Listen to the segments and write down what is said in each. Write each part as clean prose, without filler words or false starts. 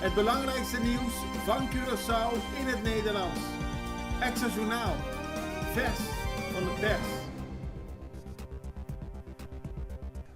Het belangrijkste nieuws van Curaçao in het Nederlands. Extra Journaal. Vers van de pers.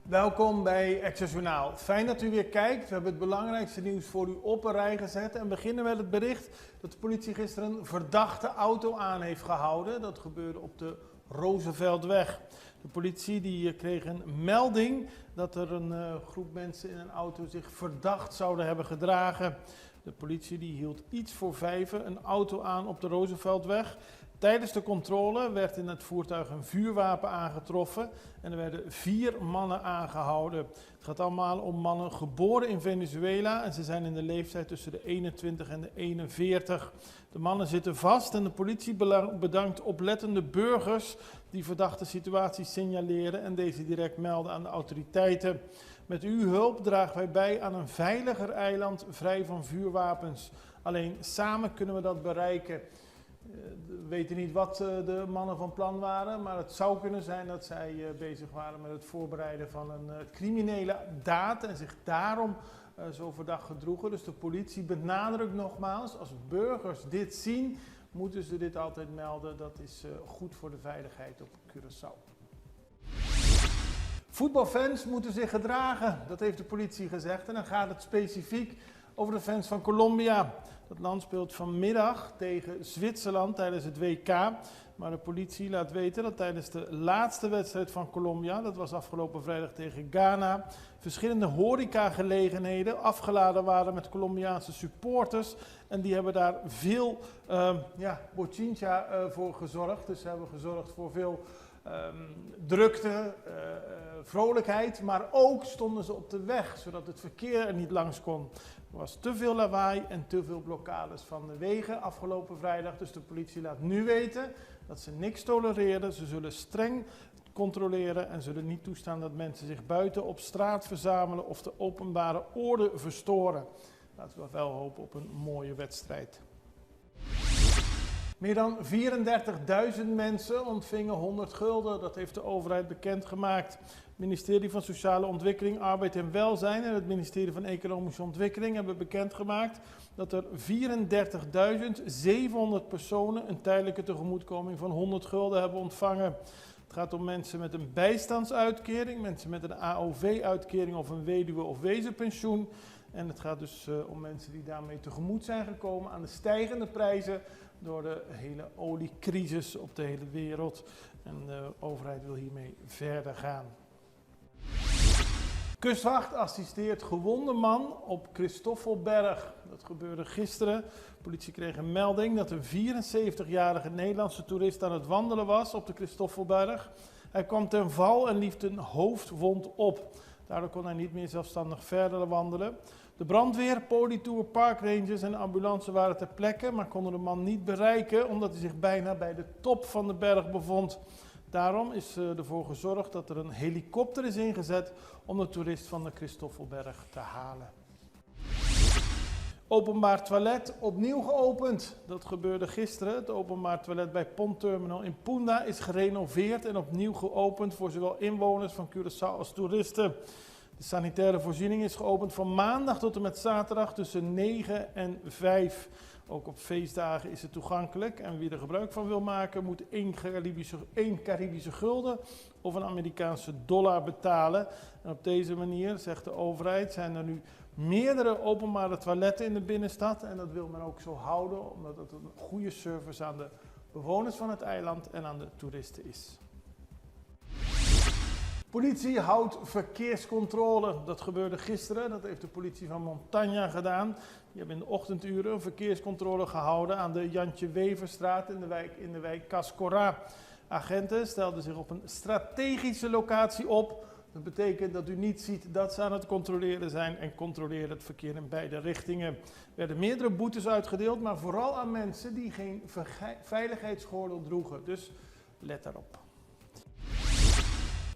Welkom bij Extra Journaal. Fijn dat u weer kijkt. We hebben het belangrijkste nieuws voor u op een rij gezet. En beginnen met het bericht dat de politie gisteren een verdachte auto aan heeft gehouden. Dat gebeurde op de Rooseveltweg. De politie kreeg een melding dat er een groep mensen in een auto zich verdacht zouden hebben gedragen. De politie hield iets voor 5 een auto aan op de Rooseveltweg. Tijdens de controle werd in het voertuig een vuurwapen aangetroffen en er werden 4 mannen aangehouden. Het gaat allemaal om mannen geboren in Venezuela en ze zijn in de leeftijd tussen de 21 en de 41. De mannen zitten vast en de politie bedankt oplettende burgers die verdachte situaties signaleren en deze direct melden aan de autoriteiten. Met uw hulp dragen wij bij aan een veiliger eiland vrij van vuurwapens. Alleen samen kunnen we dat bereiken. We weten niet wat de mannen van plan waren, maar het zou kunnen zijn dat zij bezig waren met het voorbereiden van een criminele daad en zich daarom zo verdacht gedroegen. Dus de politie benadrukt nogmaals, als burgers dit zien, moeten ze dit altijd melden. Dat is goed voor de veiligheid op Curaçao. Voetbalfans moeten zich gedragen, dat heeft de politie gezegd. En dan gaat het specifiek over de fans van Colombia. Dat land speelt vanmiddag tegen Zwitserland tijdens het WK. Maar de politie laat weten dat tijdens de laatste wedstrijd van Colombia, dat was afgelopen vrijdag tegen Ghana, verschillende horecagelegenheden afgeladen waren met Colombiaanse supporters. En die hebben daar veel bochincha voor gezorgd. Dus ze hebben gezorgd voor veel drukte, vrolijkheid, maar ook stonden ze op de weg, zodat het verkeer er niet langs kon. Er was te veel lawaai en te veel blokkades van de wegen afgelopen vrijdag. Dus de politie laat nu weten dat ze niks tolereren. Ze zullen streng controleren en zullen niet toestaan dat mensen zich buiten op straat verzamelen of de openbare orde verstoren. Laten we wel hopen op een mooie wedstrijd. Meer dan 34.000 mensen ontvingen 100 gulden, dat heeft de overheid bekendgemaakt. Het ministerie van Sociale Ontwikkeling, Arbeid en Welzijn en het ministerie van Economische Ontwikkeling hebben bekendgemaakt dat er 34.700 personen een tijdelijke tegemoetkoming van 100 gulden hebben ontvangen. Het gaat om mensen met een bijstandsuitkering, mensen met een AOV-uitkering of een weduwe- of wezenpensioen. En het gaat dus om mensen die daarmee tegemoet zijn gekomen aan de stijgende prijzen door de hele oliecrisis op de hele wereld. En de overheid wil hiermee verder gaan. Kustwacht assisteert gewonde man op Christoffelberg. Dat gebeurde gisteren. De politie kreeg een melding dat een 74-jarige Nederlandse toerist aan het wandelen was op de Christoffelberg. Hij kwam ten val en liep een hoofdwond op. Daardoor kon hij niet meer zelfstandig verder wandelen. De brandweer, Politour, parkrangers en ambulance waren ter plekke, maar konden de man niet bereiken omdat hij zich bijna bij de top van de berg bevond. Daarom is ervoor gezorgd dat er een helikopter is ingezet om de toerist van de Christoffelberg te halen. Openbaar toilet opnieuw geopend. Dat gebeurde gisteren. Het openbaar toilet bij Pontterminal in Punda is gerenoveerd en opnieuw geopend voor zowel inwoners van Curaçao als toeristen. De sanitaire voorziening is geopend van maandag tot en met zaterdag tussen 9 en 5. Ook op feestdagen is het toegankelijk en wie er gebruik van wil maken moet 1 Caribische gulden of een Amerikaanse dollar betalen. En op deze manier, zegt de overheid, zijn er nu meerdere openbare toiletten in de binnenstad. En dat wil men ook zo houden omdat het een goede service aan de bewoners van het eiland en aan de toeristen is. Politie houdt verkeerscontrole. Dat gebeurde gisteren. Dat heeft de politie van Montaña gedaan. Die hebben in de ochtenduren een verkeerscontrole gehouden aan de Jantje Weverstraat in de wijk Cascora. Agenten stelden zich op een strategische locatie op. Dat betekent dat u niet ziet dat ze aan het controleren zijn en controleren het verkeer in beide richtingen. Er werden meerdere boetes uitgedeeld, maar vooral aan mensen die geen veiligheidsgordel droegen. Dus let daarop.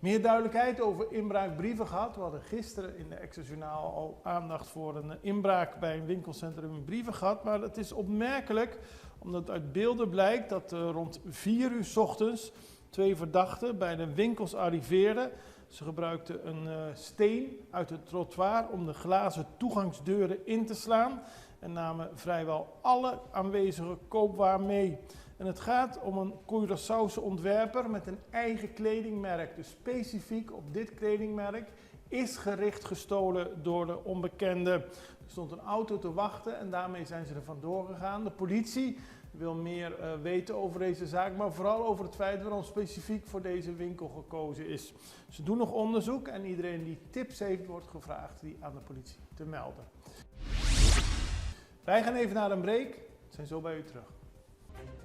Meer duidelijkheid over inbraakbrieven gehad. We hadden gisteren in de Extra Journaal al aandacht voor een inbraak bij een winkelcentrum in Brieven gehad. Maar het is opmerkelijk, omdat uit beelden blijkt dat rond 4 uur 's ochtends 2 verdachten bij de winkels arriveerden. Ze gebruikten een steen uit het trottoir om de glazen toegangsdeuren in te slaan en namen vrijwel alle aanwezige koopwaar mee. En het gaat om een Curaçaose ontwerper met een eigen kledingmerk. Dus specifiek op dit kledingmerk is gericht gestolen door de onbekende. Er stond een auto te wachten en daarmee zijn ze er vandoor gegaan. De politie wil meer weten over deze zaak, maar vooral over het feit waarom specifiek voor deze winkel gekozen is. Ze doen nog onderzoek en iedereen die tips heeft wordt gevraagd die aan de politie te melden. Wij gaan even naar een break. We zijn zo bij u terug.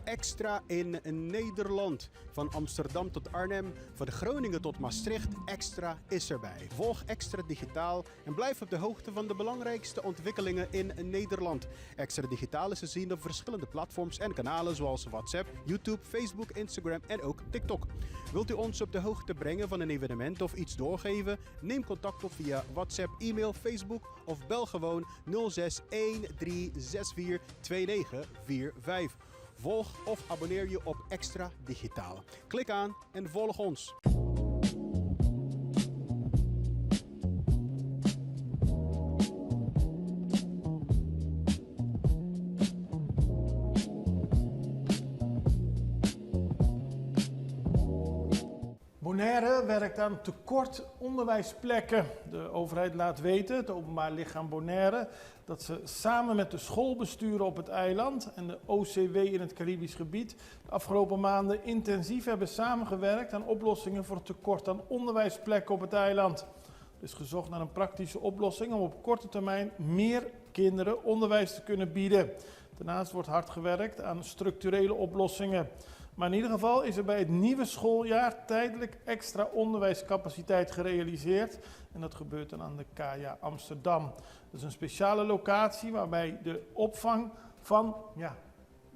Extra in Nederland. Van Amsterdam tot Arnhem, van Groningen tot Maastricht, Extra is erbij. Volg Extra Digitaal en blijf op de hoogte van de belangrijkste ontwikkelingen in Nederland. Extra Digitaal is te zien op verschillende platforms en kanalen zoals WhatsApp, YouTube, Facebook, Instagram en ook TikTok. Wilt u ons op de hoogte brengen van een evenement of iets doorgeven? Neem contact op via WhatsApp, e-mail, Facebook of bel gewoon 06 1364 2945. Volg of abonneer je op Extra Digitaal. Klik aan en volg ons. Bonaire werkt aan tekort onderwijsplekken. De overheid laat weten, het openbaar lichaam Bonaire, dat ze samen met de schoolbesturen op het eiland en de OCW in het Caribisch gebied de afgelopen maanden intensief hebben samengewerkt aan oplossingen voor het tekort aan onderwijsplekken op het eiland. Er is gezocht naar een praktische oplossing om op korte termijn meer kinderen onderwijs te kunnen bieden. Daarnaast wordt hard gewerkt aan structurele oplossingen. Maar in ieder geval is er bij het nieuwe schooljaar tijdelijk extra onderwijscapaciteit gerealiseerd. En dat gebeurt dan aan de KA Amsterdam. Dat is een speciale locatie waarbij de opvang van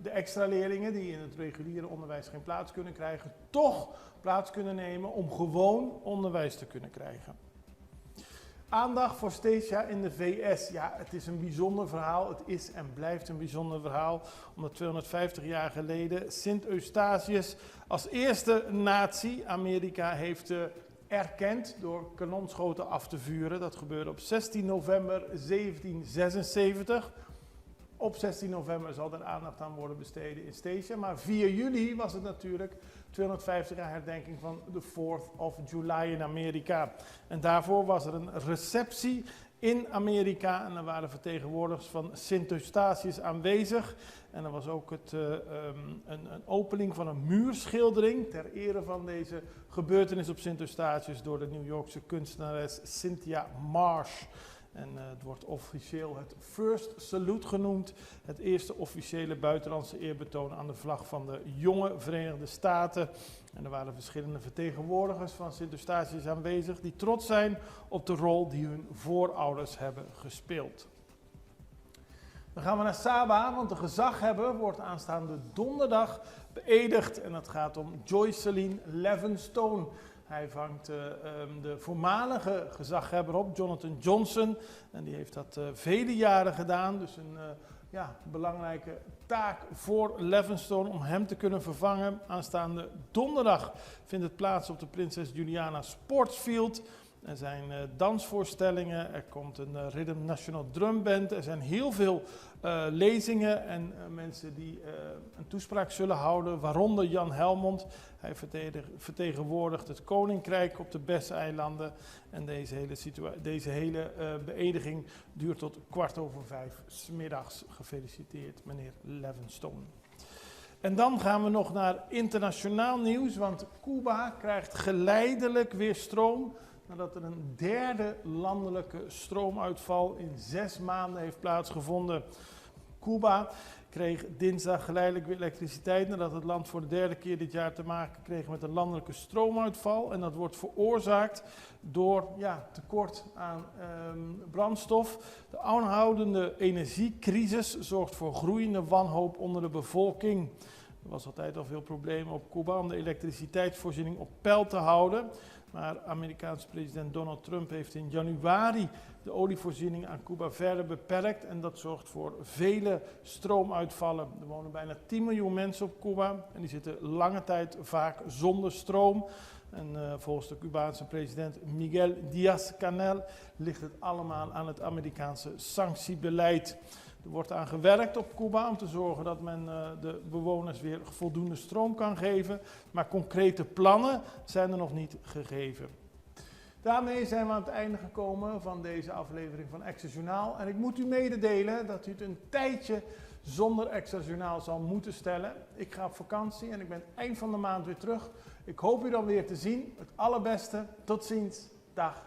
de extra leerlingen die in het reguliere onderwijs geen plaats kunnen krijgen, toch plaats kunnen nemen om gewoon onderwijs te kunnen krijgen. Aandacht voor Stacia in de VS. Ja, het is een bijzonder verhaal. Het is en blijft een bijzonder verhaal. Omdat 250 jaar geleden Sint Eustatius als eerste natie Amerika heeft erkend door kanonschoten af te vuren. Dat gebeurde op 16 november 1776. Op 16 november zal er aandacht aan worden besteden in Stacia. Maar 4 juli was het natuurlijk 250 jaar herdenking van de 4th of July in Amerika. En daarvoor was er een receptie in Amerika en er waren vertegenwoordigers van Sint Eustatius aanwezig. En er was ook een opening van een muurschildering ter ere van deze gebeurtenis op Sint Eustatius door de New Yorkse kunstenares Cynthia Marsh. En het wordt officieel het First Salute genoemd. Het eerste officiële buitenlandse eerbetoon aan de vlag van de jonge Verenigde Staten. En er waren verschillende vertegenwoordigers van Sint Eustatius aanwezig die trots zijn op de rol die hun voorouders hebben gespeeld. Dan gaan we naar Sabah, want de gezaghebber wordt aanstaande donderdag beëdigd. En dat gaat om Joycelyn Levenstone. Hij vangt de voormalige gezaghebber op, Jonathan Johnson. En die heeft dat vele jaren gedaan. Dus een belangrijke taak voor Levenstone om hem te kunnen vervangen. Aanstaande donderdag vindt het plaats op de Prinses Juliana Sportsfield. Er zijn dansvoorstellingen, er komt een Rhythm National Drum Band. Er zijn heel veel lezingen en mensen die een toespraak zullen houden, waaronder Jan Helmond. Hij vertegenwoordigt het Koninkrijk op de Besseilanden. En deze hele beëdiging duurt tot 5:15 's middags. Gefeliciteerd, meneer Levenstone. En dan gaan we nog naar internationaal nieuws, want Cuba krijgt geleidelijk weer stroom nadat er een derde landelijke stroomuitval in 6 maanden heeft plaatsgevonden. Cuba kreeg dinsdag geleidelijk weer elektriciteit nadat het land voor de 3e keer dit jaar te maken kreeg met een landelijke stroomuitval. En dat wordt veroorzaakt door tekort aan brandstof. De aanhoudende energiecrisis zorgt voor groeiende wanhoop onder de bevolking. Er was altijd al veel problemen op Cuba om de elektriciteitsvoorziening op peil te houden. Maar Amerikaanse president Donald Trump heeft in januari de olievoorziening aan Cuba verder beperkt. En dat zorgt voor vele stroomuitvallen. Er wonen bijna 10 miljoen mensen op Cuba en die zitten lange tijd vaak zonder stroom. En volgens de Cubaanse president Miguel Díaz-Canel ligt het allemaal aan het Amerikaanse sanctiebeleid. Er wordt aan gewerkt op Cuba om te zorgen dat men de bewoners weer voldoende stroom kan geven. Maar concrete plannen zijn er nog niet gegeven. Daarmee zijn we aan het einde gekomen van deze aflevering van Extra Journaal. En ik moet u mededelen dat u het een tijdje zonder Extra Journaal zal moeten stellen. Ik ga op vakantie en ik ben eind van de maand weer terug. Ik hoop u dan weer te zien. Het allerbeste. Tot ziens. Dag.